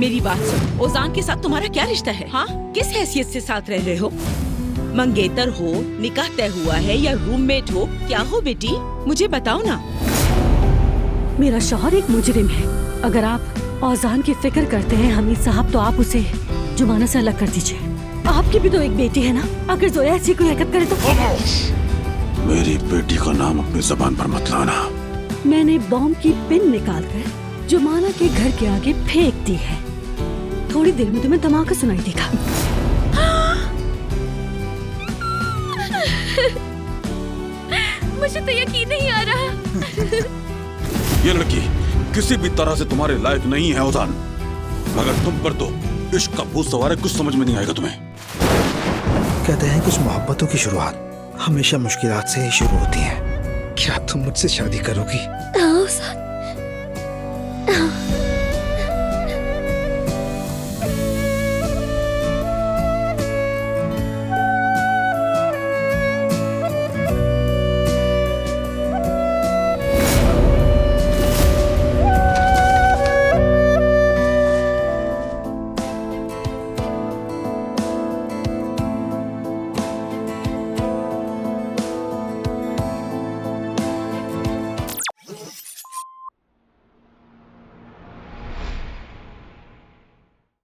मेरी बात सुन, ओजान के साथ तुम्हारा क्या रिश्ता है? हाँ, किस हैसियत से साथ रह रहे हो? मंगेतर हो, निकाह तय हुआ है या रूममेट हो, क्या हो बेटी? मुझे बताओ ना। मेरा शौहर एक मुजरिम है। अगर आप ओजान की फिक्र करते हैं हमीद साहब, तो आप उसे जुमाना से अलग कर दीजिए। आपकी भी तो एक बेटी है ना, अगर जोया ऐसी कोई हरकत करे तो। मेरी बेटी का नाम अपनी जबान पर मत लाना। मैंने बॉम्ब की पिन निकालकर जुमाना के घर के आगे फेंक दी है। थोड़ी देर में तुम्हें धमाका सुनाई देगा। मुझे तो यकीन नहीं आ रहा। ये लड़की किसी भी तरह से तुम्हारे लायक नहीं है ओजान। मगर तुम पर तो इश्क का भूत सवार है, कुछ समझ में नहीं आएगा तुम्हें। कहते हैं कुछ मोहब्बतों की शुरुआत हमेशा मुश्किलात से ही शुरू होती है। क्या तुम मुझसे शादी करोगी? हाँ,